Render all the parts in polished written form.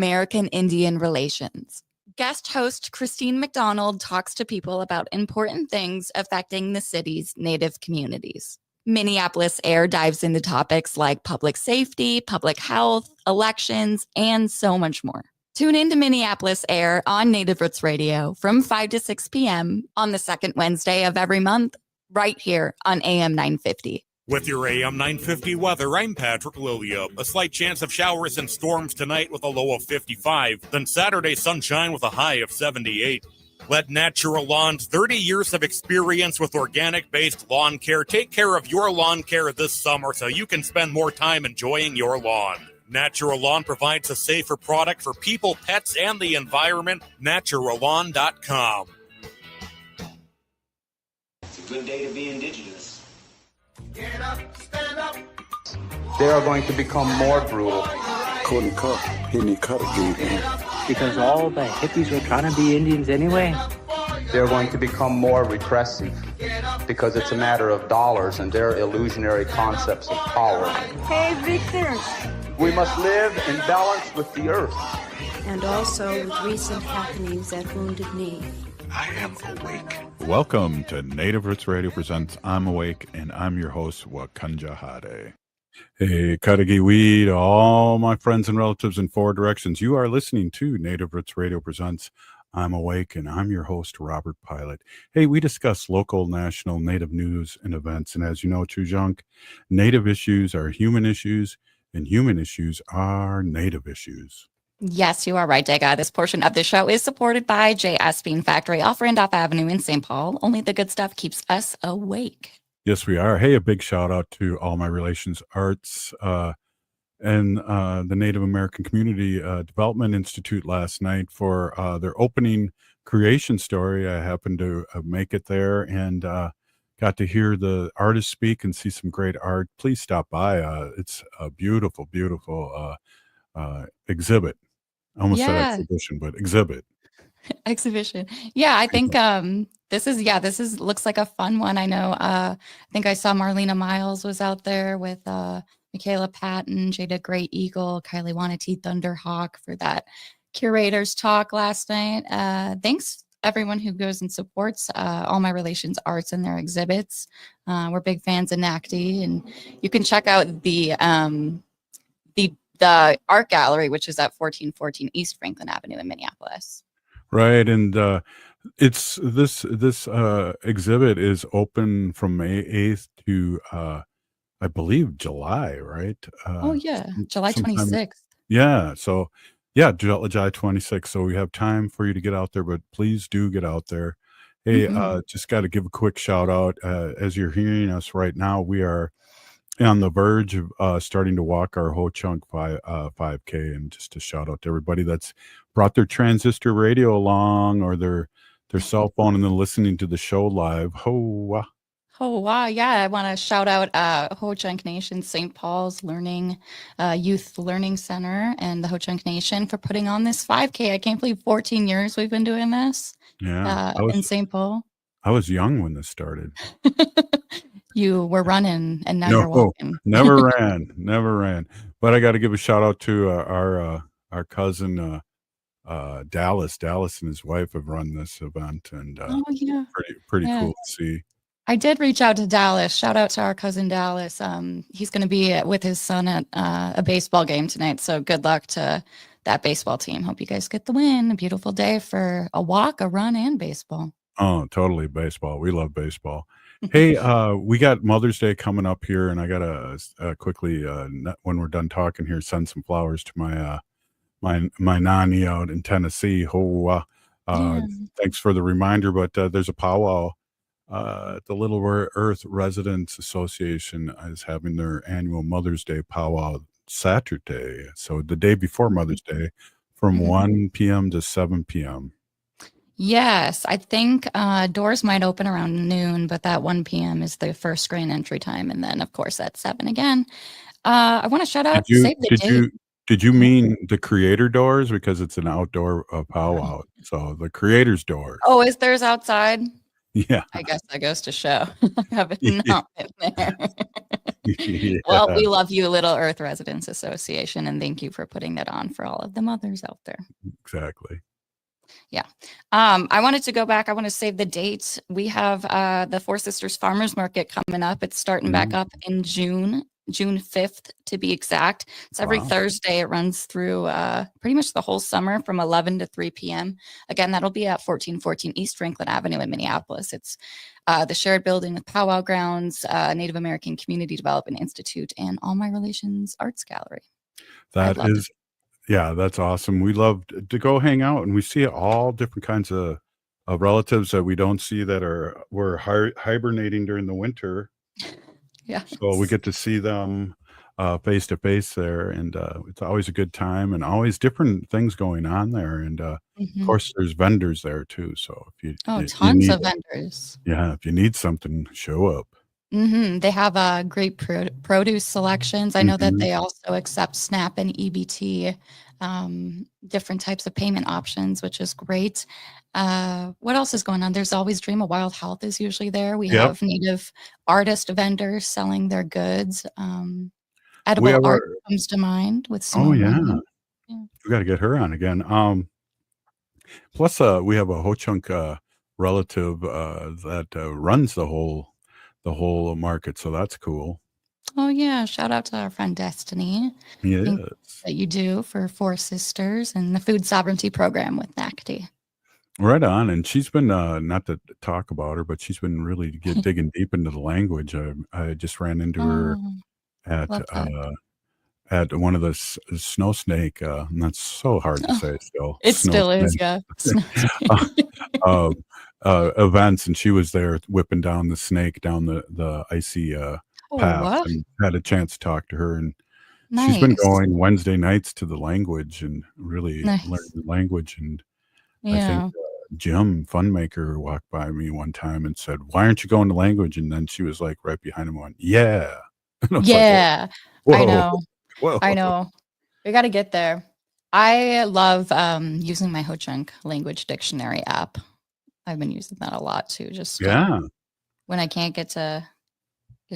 American Indian relations. Guest host Christine McDonald talks to people about important things affecting the city's Native communities. Minneapolis Air dives into topics like public safety, public health, elections, and so much more. Tune in to Minneapolis Air on Native Roots Radio from 5 to 6 p.m. on the second Wednesday of every month, right here on AM 950. With your AM 950 weather, I'm Patrick Lilia. A slight chance of showers and storms tonight with a low of 55. Then Saturday, sunshine with a high of 78. Let Natural Lawn's 30 years of experience with organic-based lawn care take care of your lawn care this summer so you can spend more time enjoying your lawn. Natural Lawn provides a safer product for people, pets, and the environment. NaturalLawn.com. It's a good day to be indigenous. Get up, stand up. They are going to become more brutal. Because all the hippies were trying to be Indians anyway. They're going to become more repressive because it's a matter of dollars and their illusionary concepts of power. Hey, Victor. We must live in balance with the earth. And also with recent happenings at Wounded Knee. I am awake. Welcome to Native Roots Radio presents I'm Awake, and I'm your host, Wakanja Hade. Hey, Kadagi Weed, all my friends and relatives in four directions. You are listening to Native Roots Radio presents I'm Awake, and I'm your host, Robert Pilot. Hey, we discuss local, national, Native news and events. And as you know, Chujunk, Native issues are human issues, and human issues are Native issues. Yes, you are right, Dega. This portion of the show is supported by J.S. Bean Factory off Randolph Avenue in St. Paul. Only the good stuff keeps us awake. Yes, we are. Hey, a big shout out to All My Relations Arts and the Native American Community Development Institute last night for their opening creation story. I happened to make it there and got to hear the artists speak and see some great art. Please stop by. It's a beautiful, beautiful exhibit. I almost said exhibition, but exhibit. Exhibition. Yeah, I think this is looks like a fun one. I know I think I saw Marlena Miles was out there with Michaela Patton, Jada Great Eagle, Kylie Wanati Thunderhawk for that curators talk last night. Thanks everyone who goes and supports All My Relations Arts and their exhibits. We're big fans of NACD, and you can check out the art gallery, which is at 1414 East Franklin Avenue in Minneapolis. Right, and it's this exhibit is open from May 8th to I believe July, right? July 26th. Yeah, so July 26th. So we have time for you to get out there, but please do get out there. Hey, just got to give a quick shout out. As you're hearing us right now, we are on the verge of starting to walk our Ho Chunk 5K, and just a shout out to everybody that's brought their transistor radio along or their cell phone and then listening to the show live. Ho wow, yeah, I want to shout out Ho Chunk Nation St. Paul's Youth Learning Center and the Ho Chunk Nation for putting on this 5K. I can't believe 14 years we've been doing this in St. Paul. I was young when this started. You were running, and now you're walking. never ran. But I got to give a shout out to our cousin Dallas. Dallas and his wife have run this event, and pretty cool to see. I did reach out to Dallas. Shout out to our cousin Dallas. He's going to be with his son at a baseball game tonight. So good luck to that baseball team. Hope you guys get the win. A beautiful day for a walk, a run, and baseball. Oh, totally baseball. We love baseball. Hey, we got Mother's Day coming up here, and I gotta quickly, when we're done talking here, send some flowers to my nanny out in Tennessee. Thanks for the reminder. But there's a powwow. The Little Earth Residents Association is having their annual Mother's Day powwow Saturday, so the day before Mother's Day, from 1 p.m. to 7 p.m. Yes, I think doors might open around noon, but that 1 p.m. is the first screen entry time. And then, of course, at 7 again. I want to shout out Save the Date. Did you mean the creator doors? Because it's an outdoor powwow. So the creator's doors. Oh, is theirs outside? Yeah. I guess that goes to show. I haven't not been there. Well, Yeah, we love you, Little Earth Residents Association, and thank you for putting that on for all of the mothers out there. exactly. Yeah. I wanted to go back. I want to save the dates. We have the Four Sisters Farmers Market coming up. It's starting back up in June 5th to be exact. It's every Wow. Thursday. It runs through pretty much the whole summer from 11 to 3 p.m. Again, that'll be at 1414 East Franklin Avenue in Minneapolis. It's the shared building with Powwow Grounds, Native American Community Development Institute, and All My Relations Arts Gallery. That is, yeah, that's awesome. We love to go hang out, and we see all different kinds of relatives that we don't see that were hibernating during the winter. Yeah. So we get to see them face to face there, and it's always a good time, and always different things going on there. And of course, there's vendors there too. So if you tons need, of vendors. yeah, if you need something, show up. They have great produce selections. I know that they also accept SNAP and EBT, different types of payment options, which is great. What else is going on? There's always Dream of Wild Health is usually there. We have Native artist vendors selling their goods. Edible art comes to mind with Simone. Yeah. We got to get her on again. Plus, we have a Ho-Chunk relative that runs the whole market, so that's cool. Oh yeah, shout out to our friend Destiny. Yes. That you do for Four Sisters and the Food Sovereignty Program with NACD. Right on. And she's been not to talk about her, but she's been really digging deep into the language. I just ran into her at one of the snow snake, and that's so hard to say still. It still is, yeah. Events, and she was there whipping down the snake down the icy path, and had a chance to talk to her. And she's been going Wednesday nights to the language and really learning the language. And I think Jim Funmaker walked by me one time and said, "Why aren't you going to language?" And then she was like right behind him going, "Yeah." Yeah, like, I know. Whoa. I know. We got to get there. I love using my Ho-Chunk language dictionary app. I've been using that a lot too. Just when I can't get to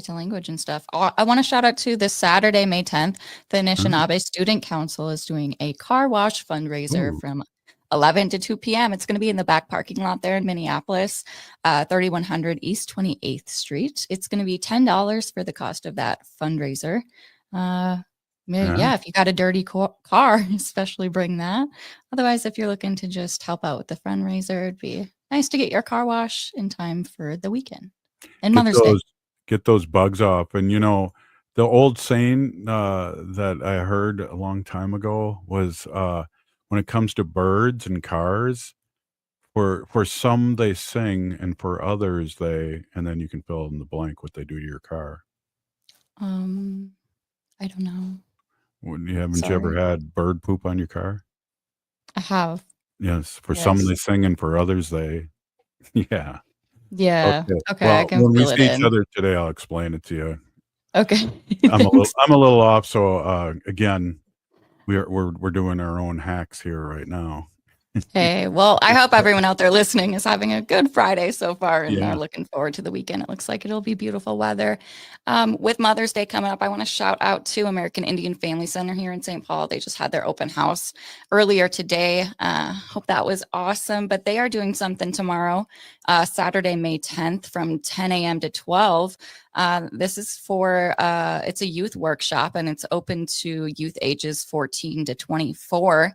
language and stuff. I want to shout out to this Saturday, May 10th. The Anishinaabe Student Council is doing a car wash fundraiser from 11 to 2 p.m. It's going to be in the back parking lot there in Minneapolis, 3100 East 28th Street. It's going to be $10 for the cost of that fundraiser. If you got a dirty car, especially bring that. Otherwise, if you're looking to just help out with the fundraiser, it'd be nice to get your car wash in time for the weekend and Mother's Day. Get those bugs off. And the old saying that I heard a long time ago was when it comes to birds and cars, for some they sing, and for others and then you can fill in the blank what they do to your car. I don't know. Haven't you ever had bird poop on your car? I have. Yes. For some they sing, and for others they, Yeah. Okay. Well, I can when we fill it see in. each other today, I'll explain it to you. Okay. I'm a little off. So again, we're doing our own hacks here right now. Hey, well, I hope everyone out there listening is having a good Friday so far and are looking forward to the weekend. It looks like it'll be beautiful weather. With Mother's Day coming up, I want to shout out to American Indian Family Center here in St. Paul. They just had their open house earlier today. Hope that was awesome. But they are doing something tomorrow, Saturday, May 10th from 10 a.m. to 12. This is for it's a youth workshop, and it's open to youth ages 14 to 24.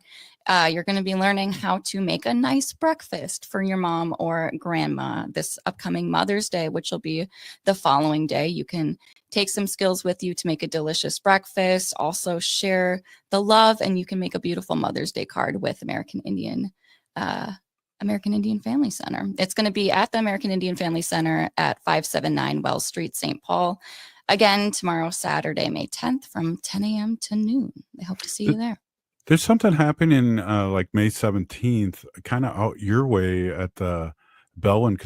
You're going to be learning how to make a nice breakfast for your mom or grandma this upcoming Mother's Day, which will be the following day. You can take some skills with you to make a delicious breakfast, also share the love, and you can make a beautiful Mother's Day card with American Indian Family Center. It's going to be at the American Indian Family Center at 579 Wells Street, St. Paul. Again, tomorrow, Saturday, May 10th from 10 a.m. to noon. I hope to see you there. There's something happening like May 17th, kind of out your way at the Bellwin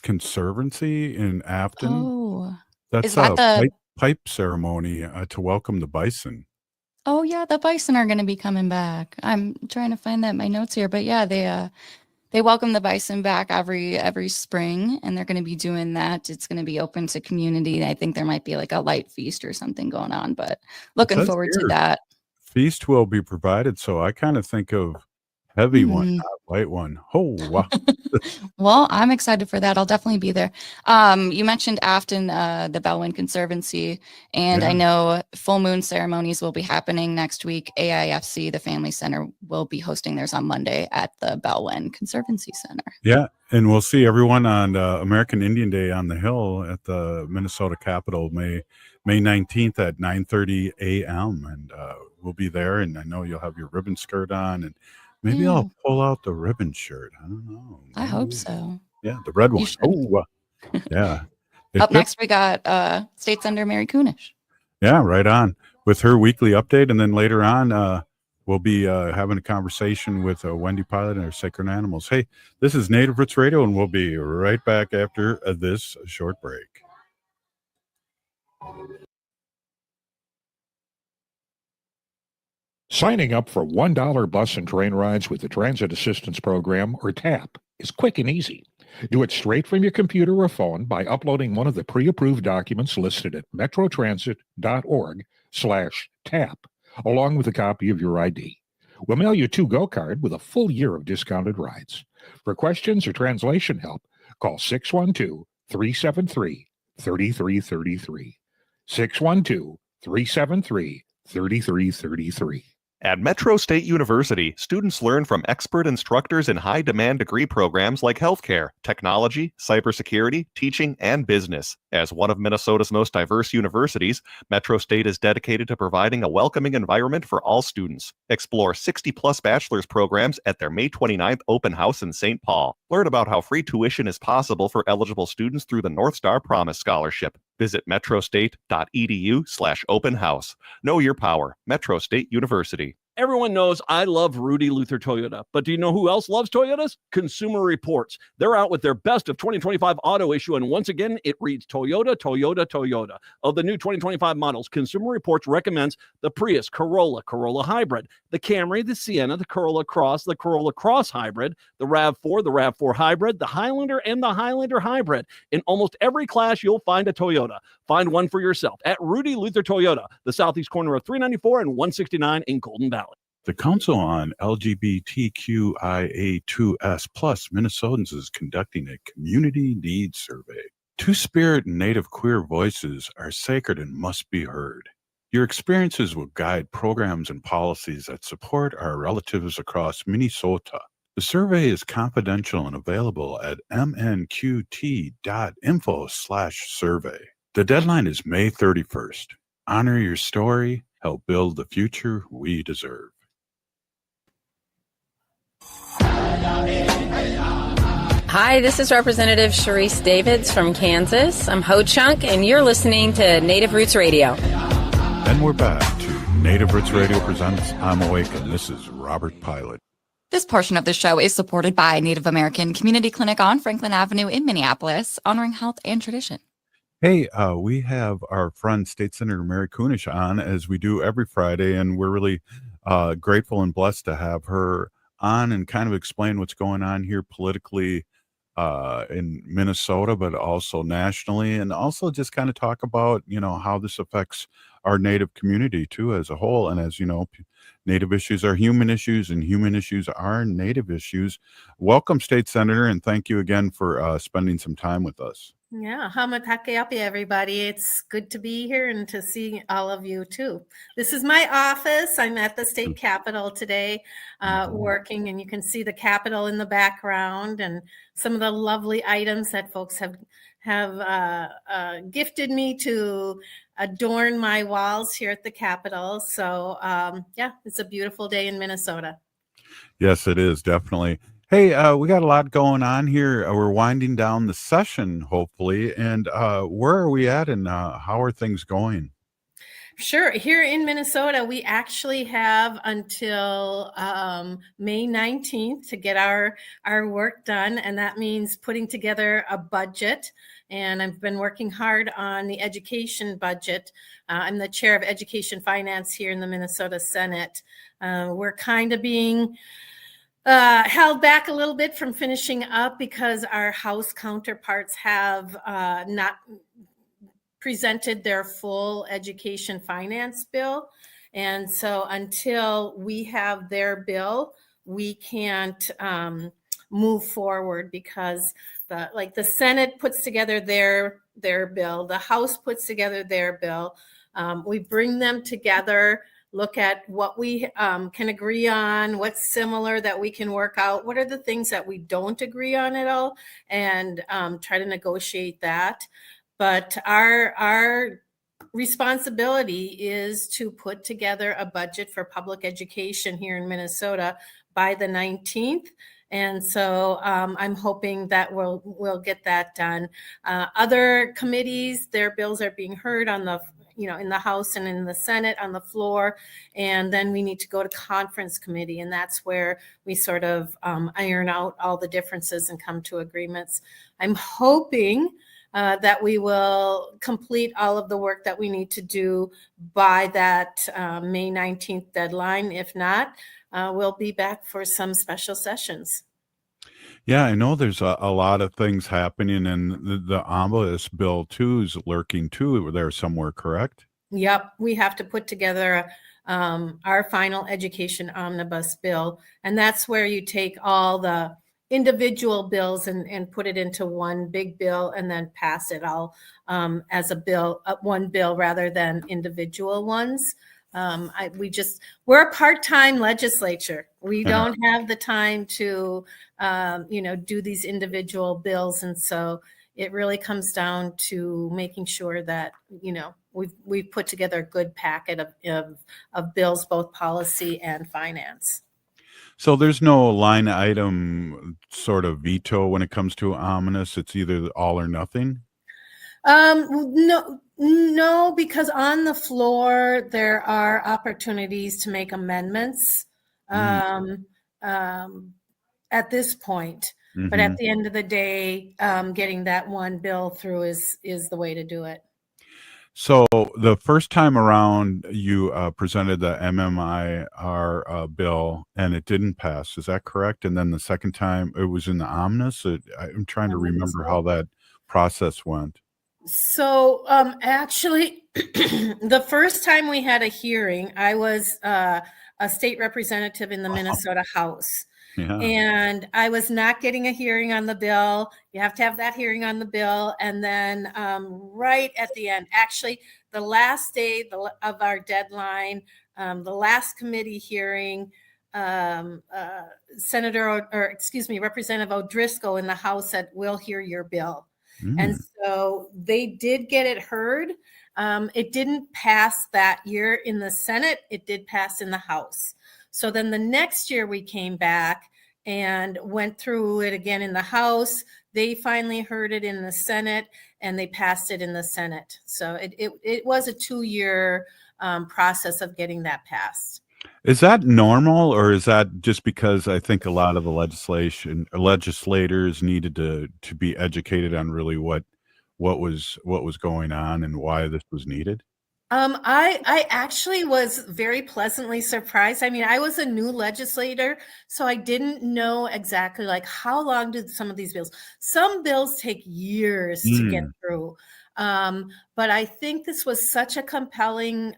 Conservancy in Afton. Oh, that's is that the pipe ceremony to welcome the bison. Oh yeah, the bison are going to be coming back. I'm trying to find that in my notes here, but yeah, They welcome the bison back every spring, and they're going to be doing that. It's going to be open to community. I think there might be like a light feast or something going on, but looking forward to that. Feast will be provided, so I kind of think of heavy one, not light one. Oh, wow. Well, I'm excited for that. I'll definitely be there. You mentioned Afton, the Bellwin Conservancy, and I know full moon ceremonies will be happening next week. AIFC, the Family Center, will be hosting theirs on Monday at the Bellwin Conservancy Center. Yeah, and we'll see everyone on American Indian Day on the Hill at the Minnesota Capitol, May 19th at 9:30 a.m. And we'll be there, and I know you'll have your ribbon skirt on, and maybe I'll pull out the ribbon shirt. I don't know. I hope so. Yeah, the red one. Oh, yeah. Up next, we got State Senator Mary Kunesh. Yeah, right on. With her weekly update, and then later on, we'll be having a conversation with Wendy Pilot and her Sacred Animals. Hey, this is Native Roots Radio, and we'll be right back after this short break. Signing up for $1 bus and train rides with the Transit Assistance Program, or TAP, is quick and easy. Do it straight from your computer or phone by uploading one of the pre-approved documents listed at metrotransit.org/TAP, along with a copy of your ID. We'll mail you a to-go card with a full year of discounted rides. For questions or translation help, call 612-373-3333. 612-373-3333. At Metro State University, students learn from expert instructors in high-demand degree programs like healthcare, technology, cybersecurity, teaching, and business. As one of Minnesota's most diverse universities, Metro State is dedicated to providing a welcoming environment for all students. Explore 60-plus bachelor's programs at their May 29th open house in St. Paul. Learn about how free tuition is possible for eligible students through the North Star Promise Scholarship. Visit metrostate.edu/open house. Know your power. Metro State University. Everyone knows I love Rudy Luther Toyota, but do you know who else loves Toyotas? Consumer Reports. They're out with their best of 2025 auto issue, and once again, it reads Toyota, Toyota, Toyota. Of the new 2025 models, Consumer Reports recommends the Prius, Corolla, Corolla Hybrid, the Camry, the Sienna, the Corolla Cross Hybrid, the RAV4, the RAV4 Hybrid, the Highlander, and the Highlander Hybrid. In almost every class, you'll find a Toyota. Find one for yourself at Rudy Luther Toyota, the southeast corner of 394 and 169 in Golden Valley. The Council on LGBTQIA2S+ Minnesotans is conducting a community needs survey. Two-spirit and Native queer voices are sacred and must be heard. Your experiences will guide programs and policies that support our relatives across Minnesota. The survey is confidential and available at mnqt.info/survey. The deadline is May 31st. Honor your story. Help build the future we deserve. Hi, this is Representative Sharice Davids from Kansas. I'm Ho Chunk, and you're listening to Native Roots Radio. And we're back to Native Roots Radio presents I'm Awake, and this is Robert Pilot. This portion of the show is supported by Native American Community Clinic on Franklin Avenue in Minneapolis, honoring health and tradition. Hey, we have our friend State Senator Mary Kunesh on, as we do every Friday, and we're really grateful and blessed to have her on and kind of explain what's going on here politically in Minnesota, but also nationally, and also just kind of talk about, how this affects our Native community too as a whole. And as you know, Native issues are human issues, and human issues are Native issues. Welcome, State Senator, and thank you again for spending some time with us. Yeah, Hamatakayapi, everybody. It's good to be here and to see all of you too. This is my office. I'm at the state capitol today working, and you can see the capitol in the background and some of the lovely items that folks have gifted me to adorn my walls here at the capitol. So it's a beautiful day in Minnesota. Yes, it is, definitely. Hey, we got a lot going on here. We're winding down the session, hopefully. And where are we at, and how are things going? Sure. Here in Minnesota, we actually have until May 19th to get our work done. And that means putting together a budget. And I've been working hard on the education budget. I'm the chair of education finance here in the Minnesota Senate. We're kind of being held back a little bit from finishing up because our House counterparts have not presented their full education finance bill. And so until we have their bill, we can't move forward because the Senate puts together their bill, the House puts together their bill. We bring them together, look at what we can agree on, what's similar that we can work out, what are the things that we don't agree on at all, and try to negotiate that. But our responsibility is to put together a budget for public education here in Minnesota by the 19th. And so I'm hoping that we'll get that done. Other committees, their bills are being heard on the in the House and in the Senate on the floor. And then we need to go to conference committee. And that's where we sort of iron out all the differences and come to agreements. I'm hoping that we will complete all of the work that we need to do by that May 19th deadline. If not, we'll be back for some special sessions. Yeah, I know there's a lot of things happening, and the omnibus bill too is lurking too there somewhere, correct? Yep, we have to put together our final education omnibus bill, and that's where you take all the individual bills and put it into one big bill and then pass it all as a bill, one bill rather than individual ones. We're a part-time legislature. We don't have the time to, do these individual bills. And so it really comes down to making sure that, we've put together a good packet of bills, both policy and finance. So there's no line item sort of veto when it comes to omnibus. It's either all or nothing. No, because on the floor there are opportunities to make amendments at this point. Mm-hmm. But at the end of the day, getting that one bill through is the way to do it. So the first time around, you presented the MMIR bill, and it didn't pass. Is that correct? And then the second time, it was in the omnibus. I'm trying to remember how that process went. So actually, the first time we had a hearing, I was a state representative in the Minnesota House. Yeah. And I was not getting a hearing on the bill. You have to have that hearing on the bill. And then right at the end, actually, the last day of our deadline, the last committee hearing, Representative O'Driscoll in the House said, "We'll hear your bill." And so they did get it heard. It didn't pass that year in the Senate. It did pass in the House. So then the next year we came back and went through it again in the House. They finally heard it in the Senate and they passed it in the Senate. So it was a 2-year process of getting that passed. Is that normal, or is that just because I think a lot of the legislators needed to be educated on really what was going on and why this was needed? I actually was very pleasantly surprised. I mean, I was a new legislator, so I didn't know exactly like how long did some of these bills. Some bills take years to get through. But I think this was such a compelling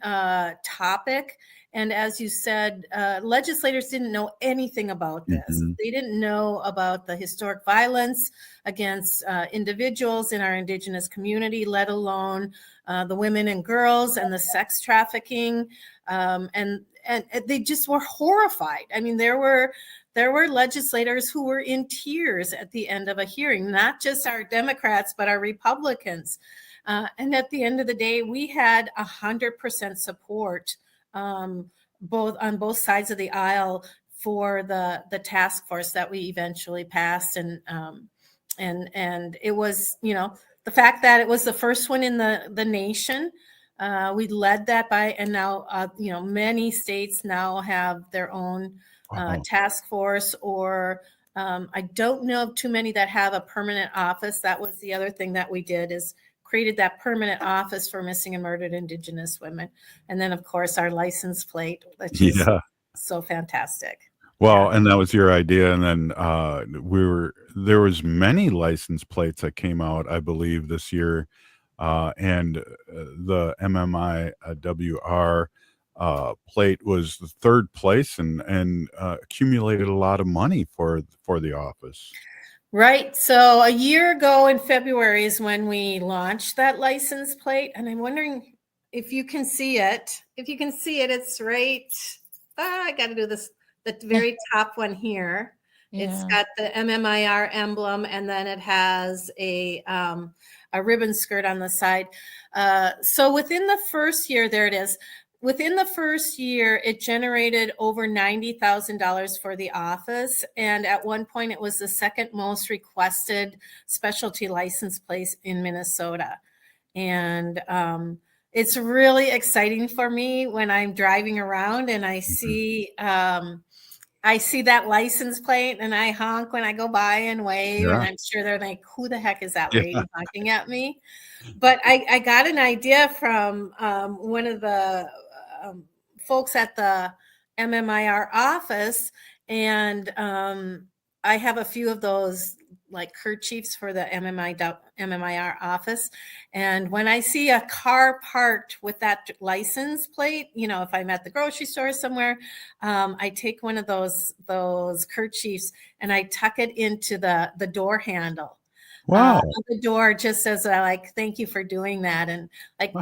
topic. And as you said, legislators didn't know anything about this. Mm-hmm. They didn't know about the historic violence against individuals in our Indigenous community, let alone the women and girls and the sex trafficking. And they just were horrified. I mean, there were legislators who were in tears at the end of a hearing, not just our Democrats, but our Republicans. And at the end of the day, we had 100% support on both sides of the aisle for the task force that we eventually passed, and it was, the fact that it was the first one in the nation. We led that by, and now many states now have their own task force, or I don't know of too many that have a permanent office. That was the other thing that we did, is created that permanent office for missing and murdered Indigenous women. And then, of course, our license plate, which is so fantastic. Well, and that was your idea, and then there was many license plates that came out, I believe, this year, and the MMIWR plate was the third place, and accumulated a lot of money for the office. Right. So a year ago in February is when we launched that license plate, and I'm wondering if you can see it. If you can see it, it's right. I got to do this. The very top one here. It's got the MMIR emblem, and then it has a ribbon skirt on the side. So within the first year, there it is. Within the first year, it generated over $90,000 for the office. And at one point, it was the second most requested specialty license plate in Minnesota. And it's really exciting for me when I'm driving around and I see that license plate and I honk when I go by and wave. Yeah. And I'm sure they're like, who the heck is that lady honking at me? But I got an idea from one of the folks at the MMIR office, and I have a few of those like kerchiefs for the MMIR office. And when I see a car parked with that license plate, if I'm at the grocery store somewhere, I take one of those kerchiefs and I tuck it into the door handle. Wow. The door, just as thank you for doing that. And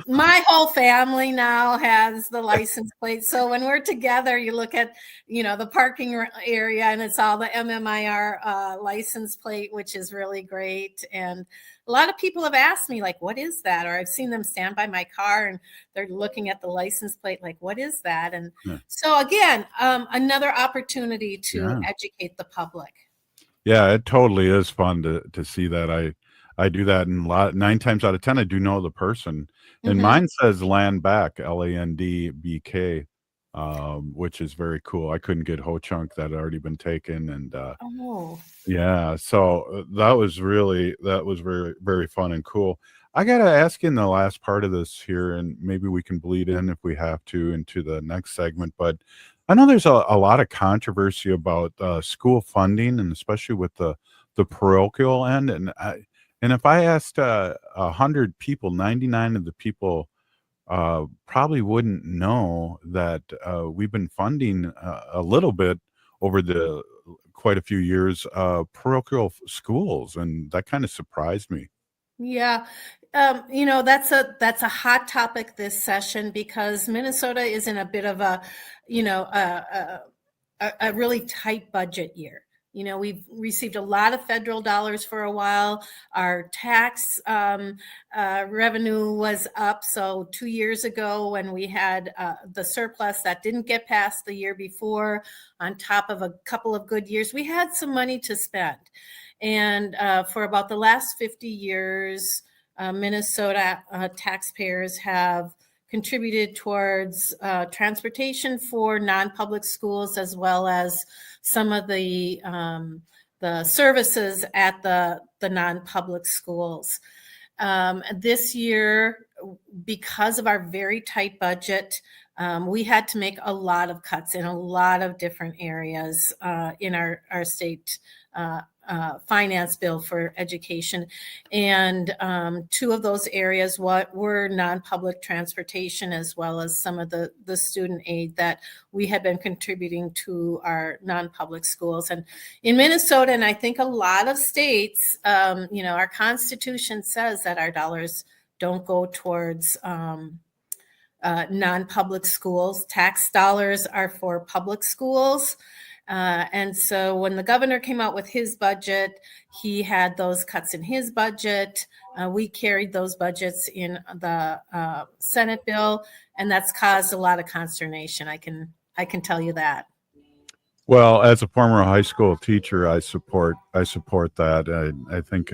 my whole family now has the license plate. So when we're together, you look at, the parking area and it's all the MMIR license plate, which is really great. And a lot of people have asked me what is that? Or I've seen them stand by my car and they're looking at the license plate, what is that? And so again, another opportunity to educate the public. Yeah, it totally is fun to see that. I do that, and 9 times out of 10, I do know the person. And mine says Land Back, LANDBK, which is very cool. I couldn't get Ho Chunk, that had already been taken, and yeah, so that was very, very fun and cool. I gotta ask you in the last part of this here, and maybe we can bleed in if we have to into the next segment, but I know there's a lot of controversy about school funding, and especially with the parochial end. And if I asked 100 people, 99 of the people probably wouldn't know that we've been funding a little bit over the quite a few years parochial schools, and that kind of surprised me. Yeah. That's a hot topic this session because Minnesota is in a bit of a really tight budget year. We've received a lot of federal dollars for a while. Our tax revenue was up. So 2 years ago when we had the surplus that didn't get passed the year before, on top of a couple of good years, we had some money to spend. And for about the last 50 years, Minnesota taxpayers have contributed towards transportation for non-public schools, as well as some of the services at the non-public schools. This year, because of our very tight budget, we had to make a lot of cuts in a lot of different areas in our state finance bill for education. And 2 of those areas were non-public transportation, as well as some of the student aid that we had been contributing to our non-public schools. And in Minnesota, and I think a lot of states, our Constitution says that our dollars don't go towards non-public schools. Tax dollars are for public schools. And so when the governor came out with his budget, he had those cuts in his budget. We carried those budgets in the Senate bill, and that's caused a lot of consternation. I can tell you that. Well, as a former high school teacher, I support that. I think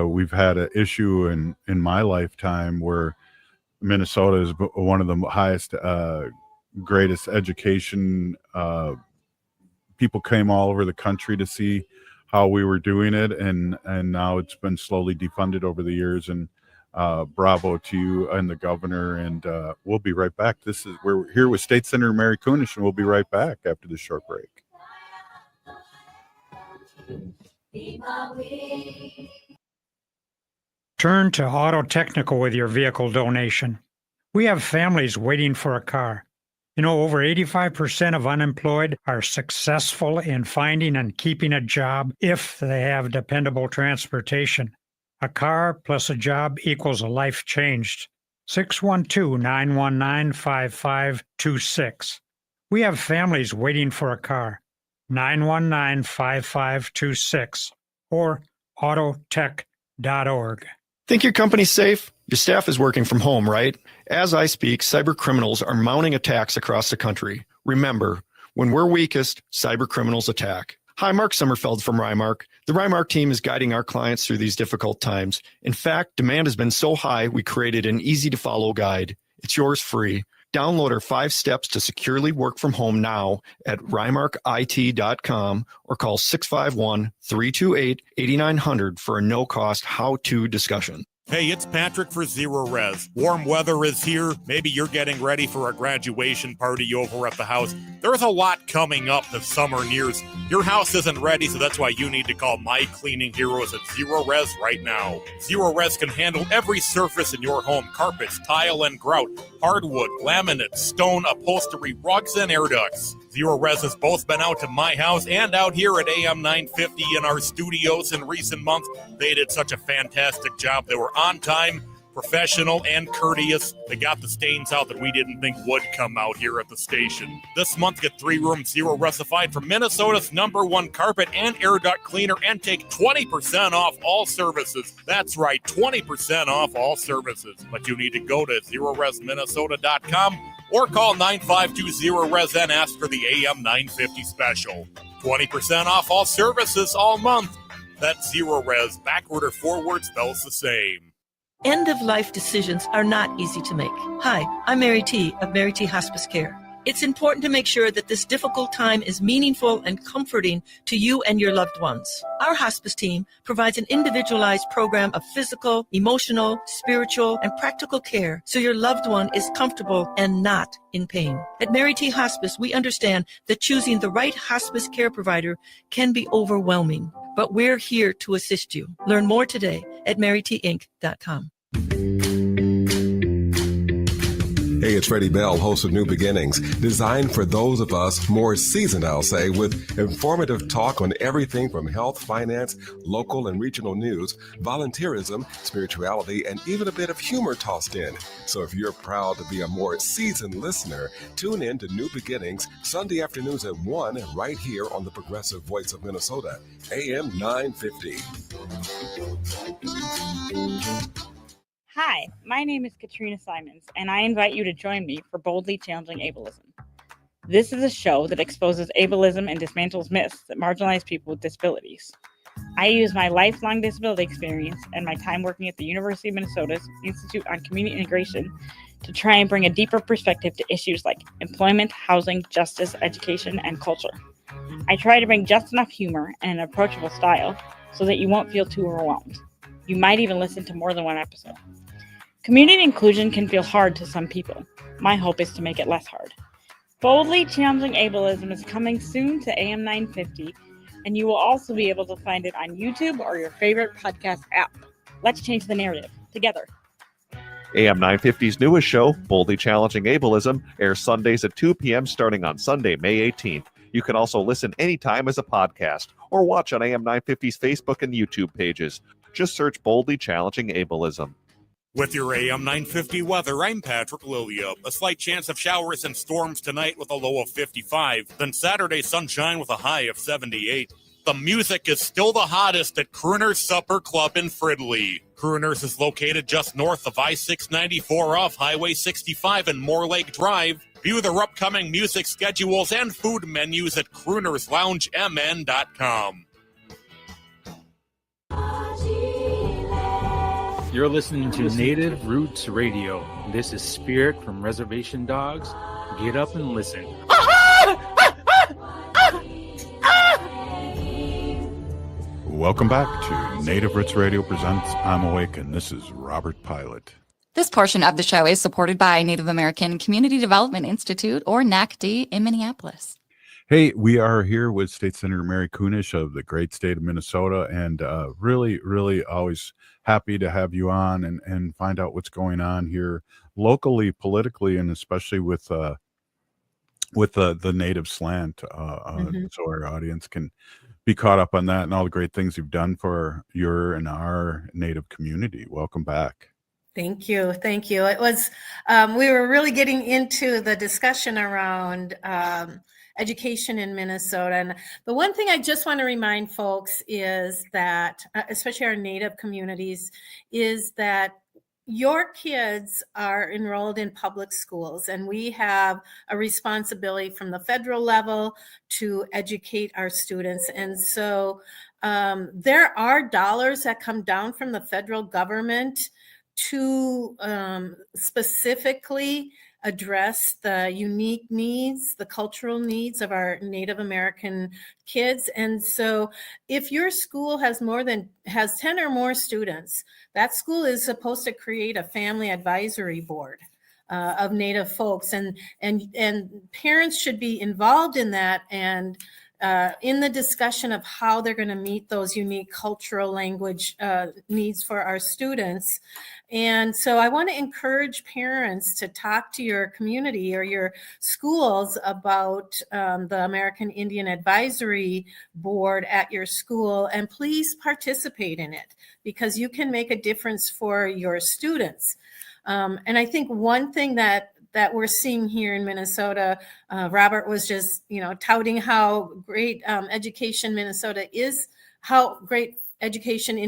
we've had an issue in my lifetime where Minnesota is one of the highest, greatest education. People came all over the country to see how we were doing it, and now it's been slowly defunded over the years. And bravo to you and the governor. And we'll be right back. We're here with State Senator Mary Kunesh, and we'll be right back after this short break. Turn to Auto Technical with your vehicle donation. We have families waiting for a car. You know, over 85% of unemployed are successful in finding and keeping a job if they have dependable transportation. A car plus a job equals a life changed. 612-919-5526. We have families waiting for a car. 919-5526 or autotech.org. Think your company's safe? Your staff is working from home, right? As I speak, cyber criminals are mounting attacks across the country. Remember, when we're weakest, cyber criminals attack. Hi, Mark Sommerfeld from Rymark. The Rymark team is guiding our clients through these difficult times. In fact, demand has been so high, we created an easy-to-follow guide. It's yours free. Download our 5 steps to securely work from home now at rymarkit.com or call 651-328-8900 for a no-cost how-to discussion. Hey, it's Patrick for Zero Res. Warm weather is here. Maybe you're getting ready for a graduation party over at the house. There's a lot coming up this summer nears. Your house isn't ready, so that's why you need to call my cleaning heroes at Zero Res right now. Zero Res can handle every surface in your home: carpets, tile and grout, hardwood, laminate, stone, upholstery, rugs, and air ducts. Zero Res has both been out to my house and out here at AM 950 in our studios in recent months. They did such a fantastic job. They were on time, professional, and courteous. They got the stains out that we didn't think would come out here at the station. This month, get 3-room Zero Resified from Minnesota's #1 carpet and air duct cleaner and take 20% off all services. That's right, 20% off all services. But you need to go to ZeroResMinnesota.com or call 9520-RES and ask for the AM 950 special. 20% off all services all month. That's Zero Res. Backward or forward spells the same. End-of-life decisions are not easy to make. Hi, I'm Mary T. of Mary T. Hospice Care. It's important to make sure that this difficult time is meaningful and comforting to you and your loved ones. Our hospice team provides an individualized program of physical, emotional, spiritual, and practical care so your loved one is comfortable and not in pain. At Mary T. Hospice, we understand that choosing the right hospice care provider can be overwhelming, but we're here to assist you. Learn more today at marytinc.com. Hey, it's Freddie Bell, host of New Beginnings, designed for those of us more seasoned, I'll say, with informative talk on everything from health, finance, local and regional news, volunteerism, spirituality, and even a bit of humor tossed in. So if you're proud to be a more seasoned listener, tune in to New Beginnings Sunday afternoons at 1 right here on the Progressive Voice of Minnesota, AM 950. Hi, my name is Katrina Simons, and I invite you to join me for Boldly Challenging Ableism. This is a show that exposes ableism and dismantles myths that marginalize people with disabilities. I use my lifelong disability experience and my time working at the University of Minnesota's Institute on Community Integration to try and bring a deeper perspective to issues like employment, housing, justice, education, and culture. I try to bring just enough humor and an approachable style so that you won't feel too overwhelmed. You might even listen to more than one episode. Community inclusion can feel hard to some people. My hope is to make it less hard. Boldly Challenging Ableism is coming soon to AM 950, and you will also be able to find it on YouTube or your favorite podcast app. Let's change the narrative together. AM 950's newest show, Boldly Challenging Ableism, airs Sundays at 2 p.m. starting on Sunday, May 18th. You can also listen anytime as a podcast or watch on AM 950's Facebook and YouTube pages. Just search Boldly Challenging Ableism. With your AM 950 weather, I'm Patrick Lilia. A slight chance of showers and storms tonight with a low of 55. Then Saturday, sunshine with a high of 78. The music is still the hottest at Crooner's Supper Club in Fridley. Crooner's is located just north of I-694 off Highway 65 and Moore Lake Drive. View their upcoming music schedules and food menus at croonersloungemn.com. You're listening to Native Roots Radio. This is Spirit from Reservation Dogs. Get up and listen. Welcome back to Native Roots Radio presents I'm Awake, and this is Robert Pilot. This portion of the show is supported by Native American Community Development Institute, or NACD, in Minneapolis. Hey, we are here with State Senator Mary Kunesh of the great state of Minnesota, and really, really always happy to have you on and find out what's going on here locally, politically, and especially with the native slant, so our audience can be caught up on that and all the great things you've done for your and our native community. Welcome back. Thank you. Thank you. It was, we were really getting into the discussion around education in Minnesota. And the one thing I just want to remind folks is that, especially our Native communities, is that your kids are enrolled in public schools, and we have a responsibility from the federal level to educate our students. And so there are dollars that come down from the federal government to specifically address the unique needs, the cultural needs of our Native American kids. And so if your school has 10 or more students, that school is supposed to create a family advisory board of Native folks, and parents should be involved in that and in the discussion of how they're going to meet those unique cultural language needs for our students. And so I want to encourage parents to talk to your community or your schools about the American Indian Advisory Board at your school, and please participate in it because you can make a difference for your students. And I think one thing that we're seeing here in Minnesota, Robert was just, touting how great education in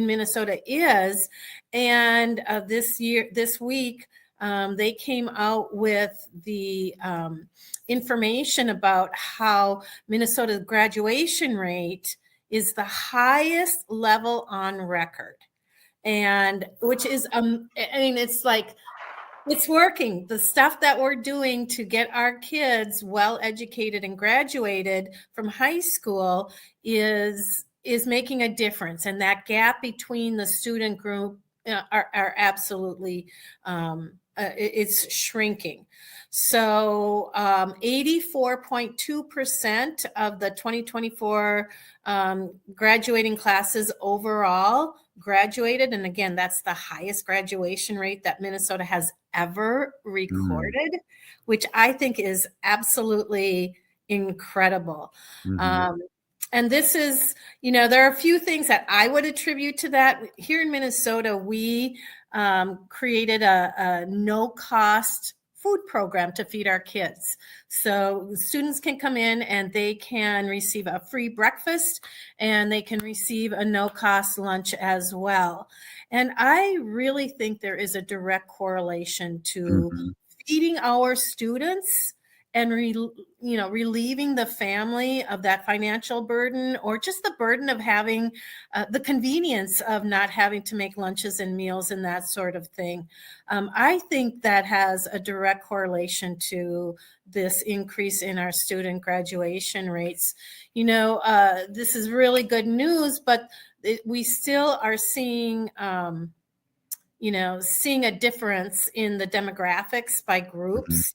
Minnesota is. And this week, they came out with the information about how Minnesota's graduation rate is the highest level on record. And which is, it's working. The stuff that we're doing to get our kids well educated and graduated from high school is making a difference. And that gap between the student group are absolutely, it's shrinking. So 84.2% of the 2024 graduating classes overall graduated. And again, that's the highest graduation rate that Minnesota has ever recorded, which I think is absolutely incredible. And this is, there are a few things that I would attribute to that. Here in Minnesota, we created a no-cost food program to feed our kids. So students can come in and they can receive a free breakfast and they can receive a no-cost lunch as well. And I really think there is a direct correlation to feeding our students and relieving the family of that financial burden, or just the burden of having the convenience of not having to make lunches and meals and that sort of thing. I think that has a direct correlation to this increase in our student graduation rates. This is really good news, but we still are seeing seeing a difference in the demographics by groups.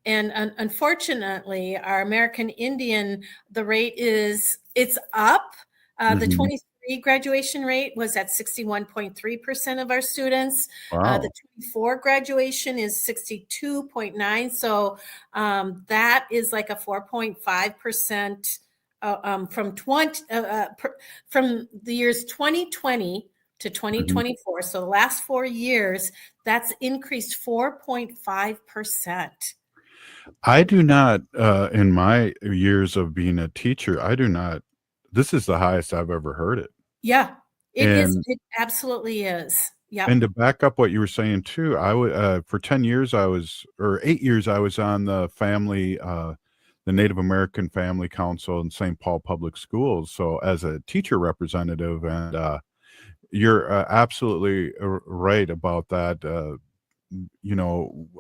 And unfortunately, our American Indian, the rate it's up. The 23 graduation rate was at 61.3% of our students. Wow. The 24 graduation is 62.9. So that is like a 4.5% from the years 2020 to 2024. So the last 4 years, that's increased 4.5%. I do not, in my years of being a teacher, this is the highest I've ever heard it. Yeah, it is. It absolutely is. Yeah. And to back up what you were saying too, for 10 years, 8 years, I was on the Native American Family Council in St. Paul Public Schools. So as a teacher representative, and you're absolutely right about that.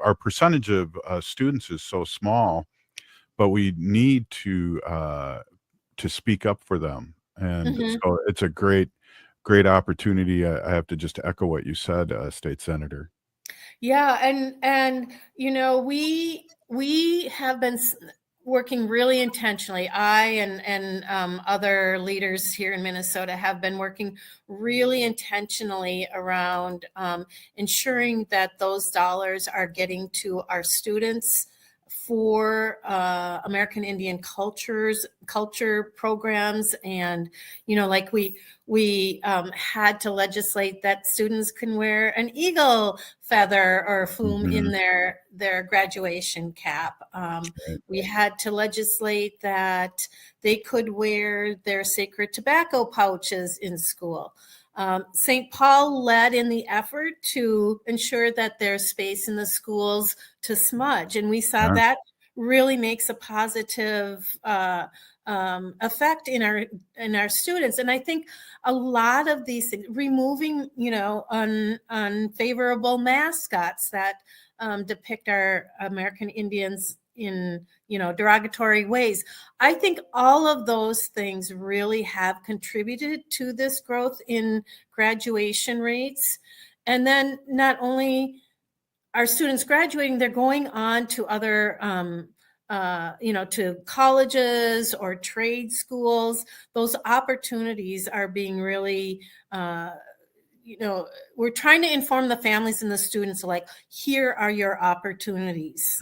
Our percentage of students is so small, but we need to speak up for them. And so it's a great opportunity. I have to just echo what you said, State Senator. Yeah. And we have been, working really intentionally. I and other leaders here in Minnesota have been working really intentionally around ensuring that those dollars are getting to our students for American Indian culture programs. And, like we had to legislate that students can wear an eagle feather or plume in their graduation cap. We had to legislate that they could wear their sacred tobacco pouches in school. St. Paul led in the effort to ensure that there's space in the schools to smudge. And we saw that really makes a positive effect in our students. And I think a lot of these things, removing, unfavorable mascots that depict our American Indians in, derogatory ways. I think all of those things really have contributed to this growth in graduation rates. And then not only are students graduating, they're going on to other, to colleges or trade schools. Those opportunities are being really, we're trying to inform the families and the students, like, here are your opportunities.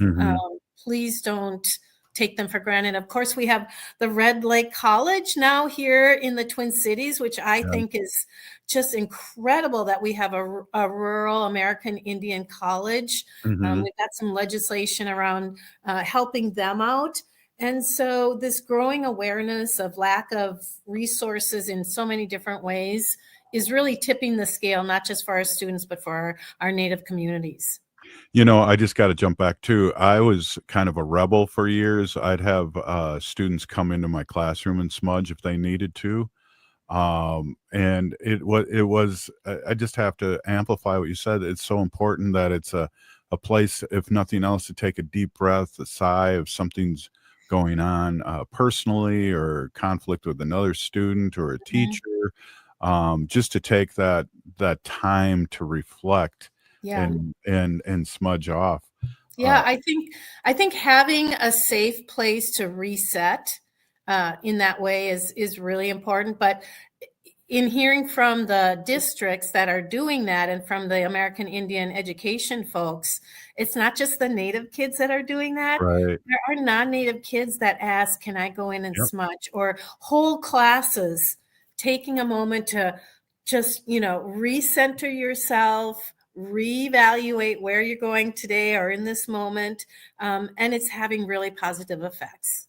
Please don't take them for granted. Of course, we have the Red Lake College now here in the Twin Cities, which I think is just incredible that we have a rural American Indian college. We've got some legislation around helping them out. And so this growing awareness of lack of resources in so many different ways is really tipping the scale, not just for our students, but for our Native communities. I just got to jump back too. I was kind of a rebel for years. I'd have students come into my classroom and smudge if they needed to. And it was, I just have to amplify what you said. It's so important that it's a place, if nothing else, to take a deep breath, a sigh if something's going on personally, or conflict with another student or a teacher, just to take that time to reflect and smudge off. Yeah, I think having a safe place to reset in that way is really important. But in hearing from the districts that are doing that, and from the American Indian education folks, it's not just the Native kids that are doing that. Right. There are non-Native kids that ask, can I go in and smudge? Or whole classes taking a moment to just, recenter yourself, reevaluate where you're going today or in this moment. And it's having really positive effects.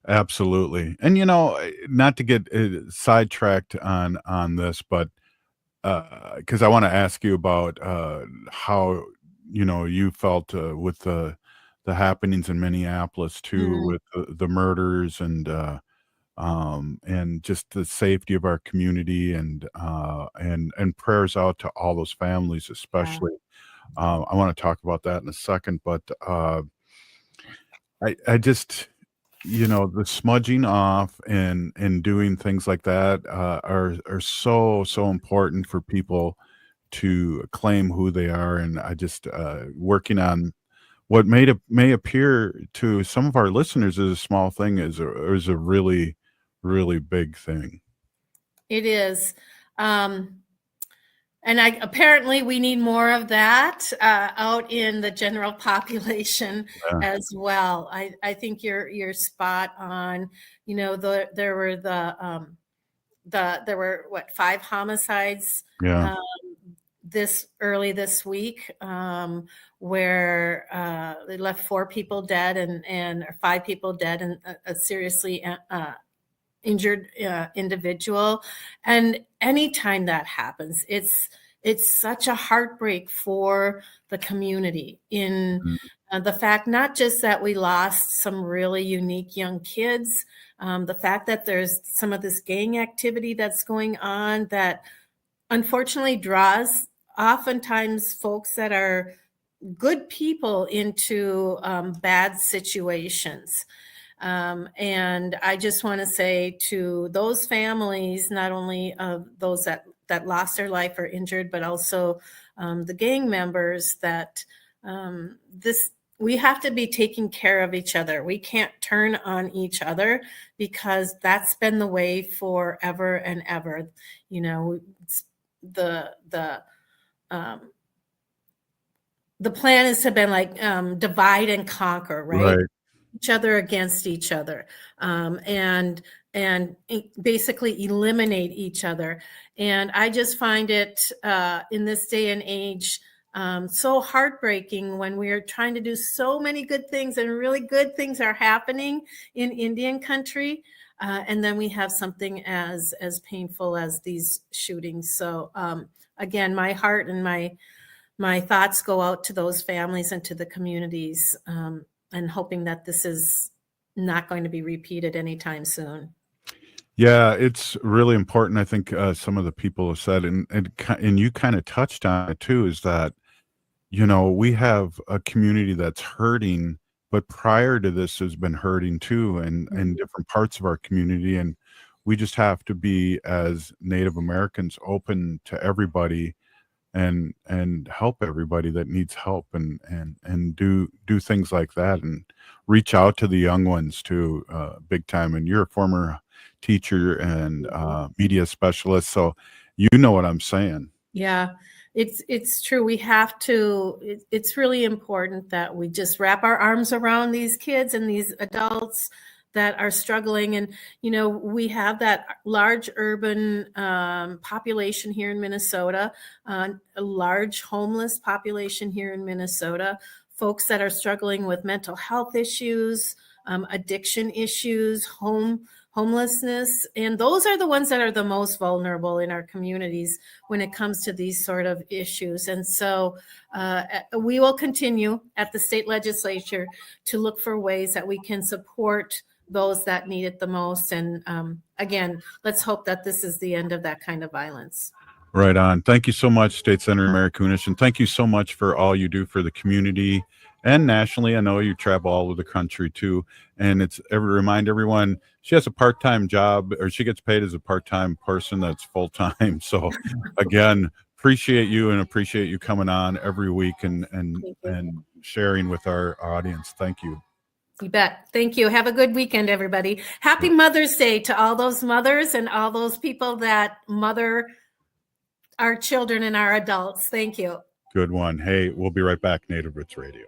Absolutely. And, not to get sidetracked on this, but because I want to ask you about how, you felt with the happenings in Minneapolis too, with the murders and just the safety of our community, and prayers out to all those families, especially. I want to talk about that in a second, but I just, the smudging off and doing things like that are so important for people to claim who they are. And I just working on what may appear to some of our listeners as a small thing is a really, really big thing. It is. And apparently we need more of that out in the general population as well. I think you're spot on. There were 5 homicides this week, where they left 4 people dead and 5 people dead, and a seriously injured individual. And anytime that happens, it's such a heartbreak for the community in the fact, not just that we lost some really unique young kids, the fact that there's some of this gang activity that's going on that unfortunately draws oftentimes folks that are good people into bad situations. And I just want to say to those families, not only of those that lost their life or injured, but also the gang members, that we have to be taking care of each other. We can't turn on each other, because that's been the way forever and ever. You know, the plan has been like divide and conquer, right? Each other against each other, and basically eliminate each other. And I just find it in this day and age so heartbreaking when we are trying to do so many good things, and really good things are happening in Indian country. And then we have something as painful as these shootings. So again, my heart and my thoughts go out to those families and to the communities, and hoping that this is not going to be repeated anytime soon. Yeah, it's really important. I think some of the people have said, and you kind of touched on it too, is that, you know, we have a community that's hurting, but prior to this has been hurting too, and in different parts of our community. And we just have to be, as Native Americans, open to everybody and help everybody that needs help, and do things like that, and reach out to the young ones too, big time. And you're a former teacher and media specialist, so you know what I'm saying. Yeah, it's true. We have to, it's really important that we just wrap our arms around these kids and these adults that are struggling. And, you know, we have that large urban population here in Minnesota, a large homeless population here in Minnesota, folks that are struggling with mental health issues, addiction issues, homelessness. And those are the ones that are the most vulnerable in our communities when it comes to these sort of issues. And so we will continue at the state legislature to look for ways that we can support those that need it the most. And again, let's hope that this is the end of that kind of violence. Right on. Thank you so much, State Senator Mary Kunesh, and thank you so much for all you do for the community and nationally. I know you travel all over the country too, and remind everyone, she has a part-time job, or she gets paid as a part-time person that's full-time. So again, appreciate you, and appreciate you coming on every week and sharing with our audience. Thank you. You bet. Thank you. Have a good weekend, everybody. Happy Mother's Day to all those mothers and all those people that mother our children and our adults. Thank you. Good one. Hey, we'll be right back. Native Roots Radio.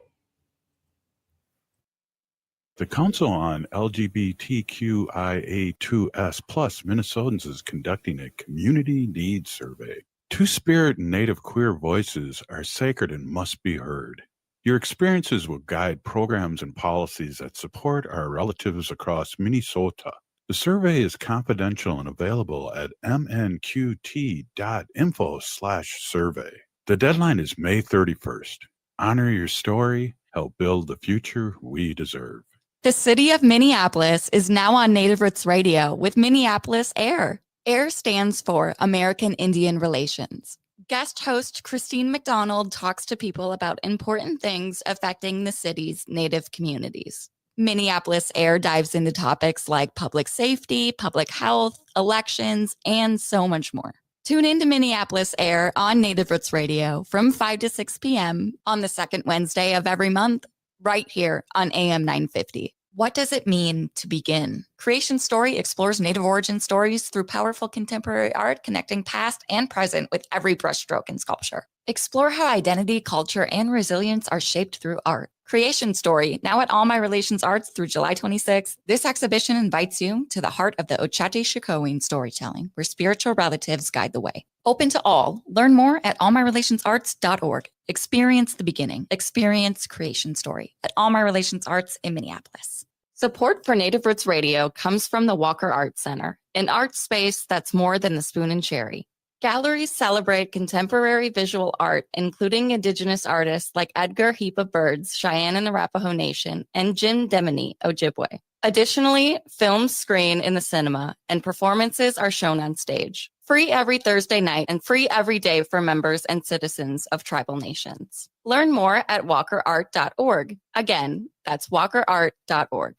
The Council on LGBTQIA2S+ Minnesotans is conducting a community needs survey. Two-spirit and Native queer voices are sacred and must be heard. Your experiences will guide programs and policies that support our relatives across Minnesota. The survey is confidential and available at mnqt.info/survey. The deadline is May 31st. Honor your story. Help build the future we deserve. The city of Minneapolis is now on Native Roots Radio with Minneapolis AIR. AIR stands for American Indian Relations. Guest host Christine McDonald talks to people about important things affecting the city's Native communities. Minneapolis AIR dives into topics like public safety, public health, elections, and so much more. Tune in to Minneapolis AIR on Native Roots Radio from 5 to 6 p.m. on the second Wednesday of every month, right here on AM 950. What does it mean to begin? Creation Story explores Native origin stories through powerful contemporary art, connecting past and present with every brushstroke in sculpture. Explore how identity, culture, and resilience are shaped through art. Creation Story, now at All My Relations Arts through July 26th. This exhibition invites you to the heart of the Ochate-Shikowin storytelling, where spiritual relatives guide the way. Open to all. Learn more at allmyrelationsarts.org. Experience the beginning. Experience Creation Story at All My Relations Arts in Minneapolis. Support for Native Roots Radio comes from the Walker Art Center, an art space that's more than the spoon and cherry. Galleries celebrate contemporary visual art, including Indigenous artists like Edgar Heap of Birds, Cheyenne and Arapaho Nation, and Jim Demini, Ojibwe. Additionally, films screen in the cinema, and performances are shown on stage. Free every Thursday night and free every day for members and citizens of tribal nations. Learn more at walkerart.org. Again, that's walkerart.org.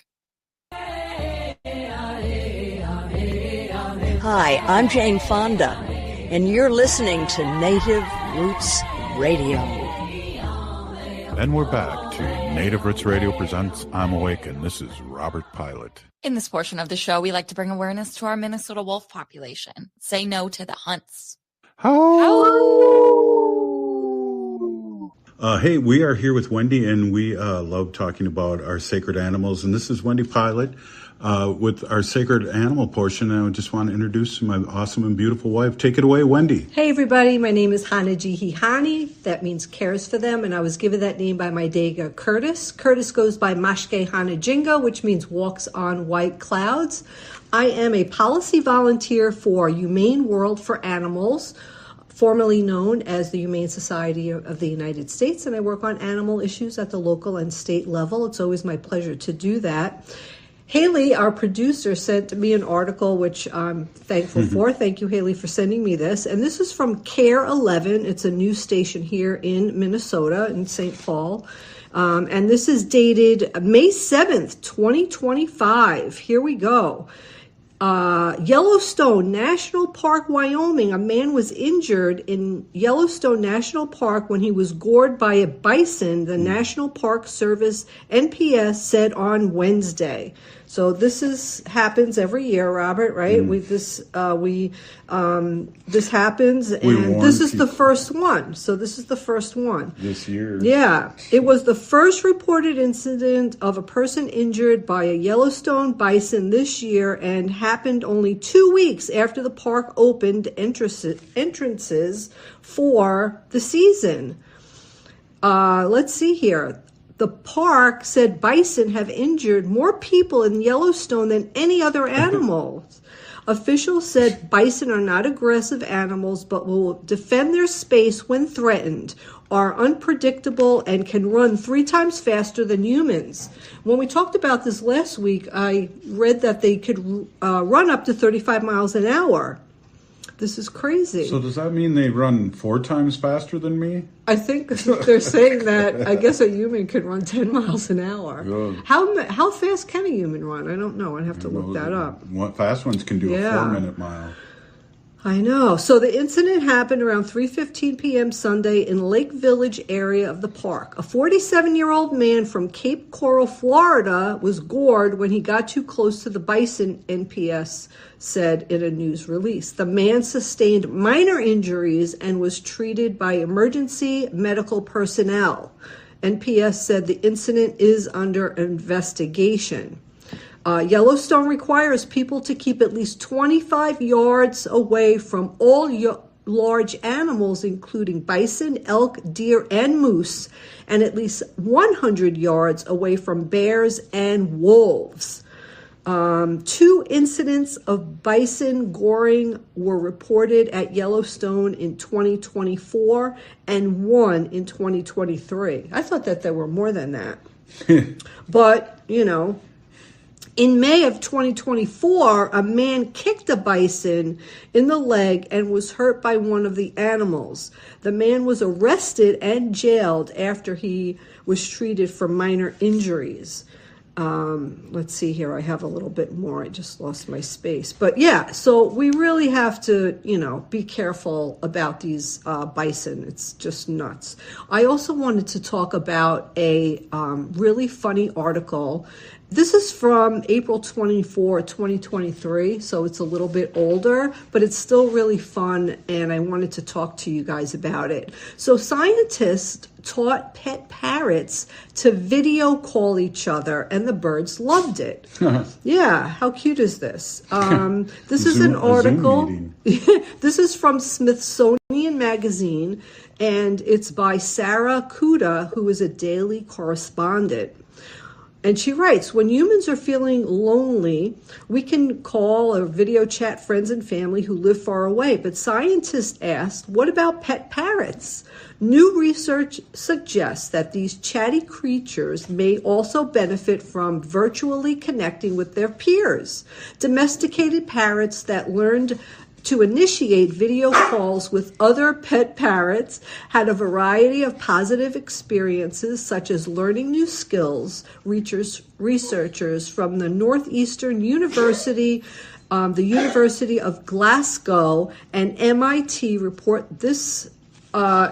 Hi, I'm Jane Fonda, and you're listening to Native Roots Radio. And we're back to Native Roots Radio presents I'm Awake, and this is Robert Pilot. In this portion of the show, we like to bring awareness to our Minnesota wolf population. Say no to the hunts. Hey, we are here with Wendy, and we love talking about our sacred animals. And this is Wendy Pilot with our sacred animal portion. And I just want to introduce my awesome and beautiful wife. Take it away, Wendy. Hey, everybody. My name is Hanajihihani. That means cares for them. And I was given that name by my Dega Curtis. Curtis goes by Mashke Hanajinga, which means walks on white clouds. I am a policy volunteer for Humane World for Animals, formerly known as the Humane Society of the United States, and I work on animal issues at the local and state level. It's always my pleasure to do that. Haley, our producer, sent me an article, which I'm thankful for. Thank you, Haley, for sending me this. And this is from Care 11. It's a news station here in Minnesota, in St. Paul. And this is dated May 7th, 2025. Here we go. Yellowstone National Park, Wyoming. A man was injured in Yellowstone National Park when he was gored by a bison, the National Park Service, NPS, said on Wednesday. So this happens every year, Robert, right? This happens, and this is the first one. So this is the first one. This year. Yeah. It was the first reported incident of a person injured by a Yellowstone bison this year, and happened only 2 weeks after the park opened entrances for the season. Let's see here. The park said bison have injured more people in Yellowstone than any other animals. Officials said bison are not aggressive animals, but will defend their space when threatened, are unpredictable, and can run 3 times faster than humans. When we talked about this last week, I read that they could run up to 35 miles an hour. This is crazy. So does that mean they run 4 times faster than me? I think they're saying that, I guess a human could run 10 miles an hour. Good. How fast can a human run? I don't know. I'd have to look that up. Fast ones can do a 4-minute mile. I know. So the incident happened around 3:15 p.m. Sunday in Lake Village area of the park. A 47-year-old man from Cape Coral, Florida, was gored when he got too close to the bison, NPS said in a news release. The man sustained minor injuries and was treated by emergency medical personnel. NPS said the incident is under investigation. Yellowstone requires people to keep at least 25 yards away from all large animals, including bison, elk, deer, and moose, and at least 100 yards away from bears and wolves. 2 incidents of bison goring were reported at Yellowstone in 2024 and 1 in 2023. I thought that there were more than that. But, in May of 2024, a man kicked a bison in the leg and was hurt by one of the animals. The man was arrested and jailed after he was treated for minor injuries. Let's see here. I have a little bit more. I just lost my space. But yeah, so we really have to, be careful about these bison. It's just nuts. I also wanted to talk about a really funny article. This is from April 24, 2023, so it's a little bit older, but it's still really fun, and I wanted to talk to you guys about it. So scientists taught pet parrots to video call each other, and the birds loved it. Yeah, how cute is this? This is an article. This is from Smithsonian Magazine, and it's by Sarah Kuda, who is a daily correspondent. And she writes, when humans are feeling lonely, we can call or video chat friends and family who live far away. But scientists asked, what about pet parrots? New research suggests that these chatty creatures may also benefit from virtually connecting with their peers. Domesticated parrots that learned to initiate video calls with other pet parrots had a variety of positive experiences, such as learning new skills. Researchers from the Northeastern University, the University of Glasgow, and MIT report this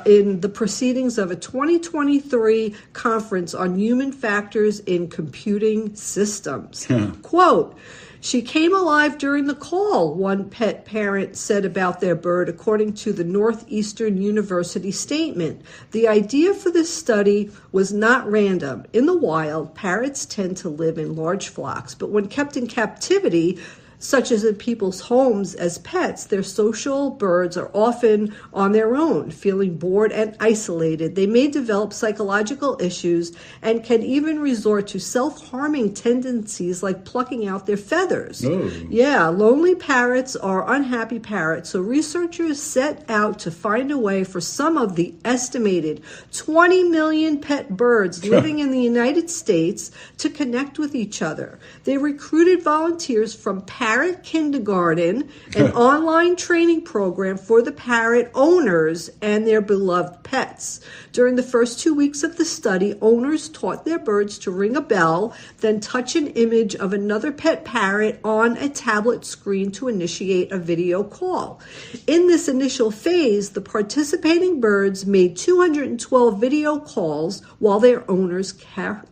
in the proceedings of a 2023 conference on human factors in computing systems. Quote, "She came alive during the call," one pet parent said about their bird, according to the Northeastern University statement. The idea for this study was not random. In the wild, parrots tend to live in large flocks, but when kept in captivity, such as in people's homes as pets, their social birds are often on their own, feeling bored and isolated. They may develop psychological issues and can even resort to self-harming tendencies like plucking out their feathers. Oh. Yeah, lonely parrots are unhappy parrots, so researchers set out to find a way for some of the estimated 20 million pet birds living in the United States to connect with each other. They recruited volunteers from Parrot Kindergarten, an online training program for the parrot owners and their beloved pets. During the first 2 weeks of the study, owners taught their birds to ring a bell, then touch an image of another pet parrot on a tablet screen to initiate a video call. In this initial phase, the participating birds made 212 video calls while their owners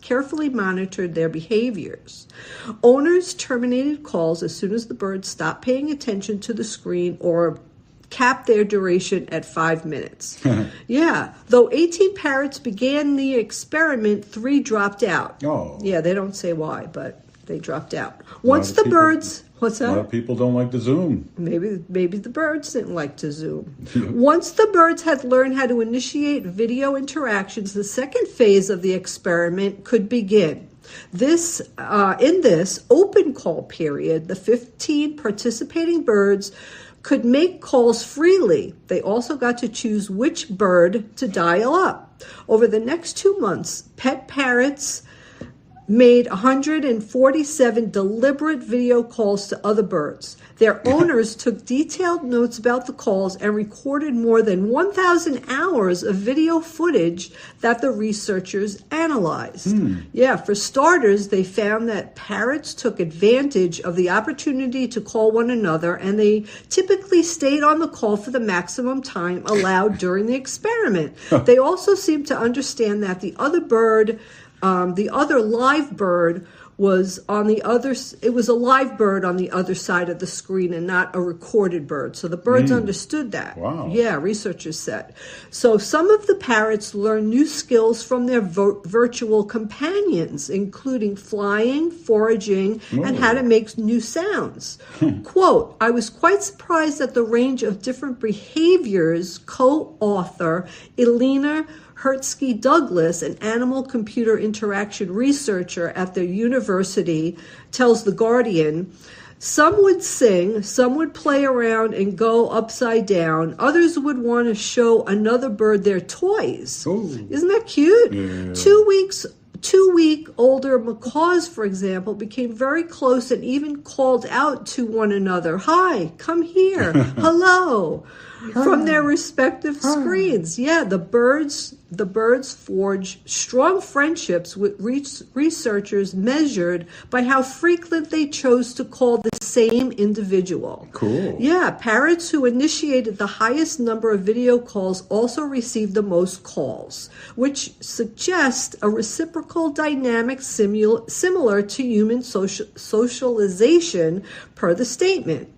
carefully monitored their behaviors. Owners terminated calls as soon as the birds stopped paying attention to the screen or capped their duration at 5 minutes. Yeah, though 18 parrots began the experiment, 3 dropped out. Oh. Yeah, they don't say why, but they dropped out. Once the birds... What's that? A lot of people don't like to Zoom. Maybe the birds didn't like to Zoom. Once the birds had learned how to initiate video interactions, the second phase of the experiment could begin. In this open call period, the 15 participating birds could make calls freely. They also got to choose which bird to dial up. Over the next 2 months, pet parrots made 147 deliberate video calls to other birds. Their owners took detailed notes about the calls and recorded more than 1,000 hours of video footage that the researchers analyzed. Yeah, for starters, they found that parrots took advantage of the opportunity to call one another, and they typically stayed on the call for the maximum time allowed during the experiment. They also seemed to understand that the other live bird was on the other, it was a live bird on the other side of the screen and not a recorded bird. So the birds understood that. Wow. Yeah, researchers said. So some of the parrots learned new skills from their virtual companions, including flying, foraging, and how to make new sounds. Quote, "I was quite surprised at the range of different behaviors," co-author Elena Hertzky Douglas, an animal-computer interaction researcher at the university, tells The Guardian. "Some would sing, some would play around and go upside down. Others would want to show another bird their toys." Ooh. Isn't that cute? Yeah. 2-week-older macaws, for example, became very close and even called out to one another. "Hi, come here. Hello." From their respective screens. Yeah, the birds forged strong friendships with researchers measured by how frequent they chose to call the same individual. Cool. Yeah, parrots who initiated the highest number of video calls also received the most calls, which suggests a reciprocal dynamic similar to human socialization per the statement.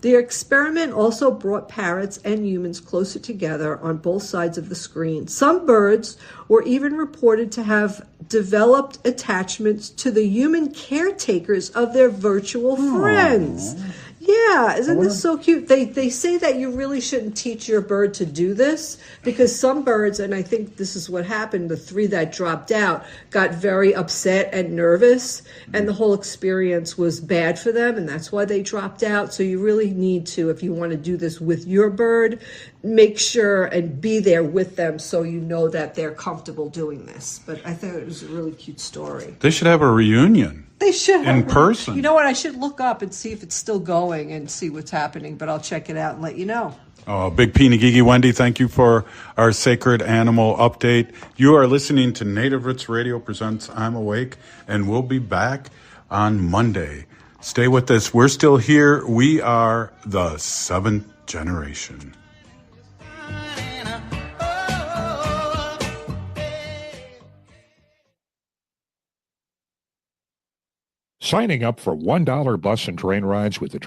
The experiment also brought parrots and humans closer together on both sides of the screen. Some birds were even reported to have developed attachments to the human caretakers of their virtual friends. Yeah, isn't this so cute? They say that you really shouldn't teach your bird to do this because some birds, and I think this is what happened, the 3 that dropped out got very upset and nervous, and the whole experience was bad for them, and that's why they dropped out. So you really need to, if you want to do this with your bird, make sure and be there with them so you know that they're comfortable doing this. But I thought it was a really cute story. They should have a reunion. They should. In person. You know what? I should look up and see if it's still going and see what's happening, but I'll check it out and let you know. Oh, Big P Nagigi Wendy, thank you for our sacred animal update. You are listening to Native Roots Radio presents I'm Awake, and we'll be back on Monday. Stay with us. We're still here. We are the 7th generation. Signing up for $1 bus and train rides with the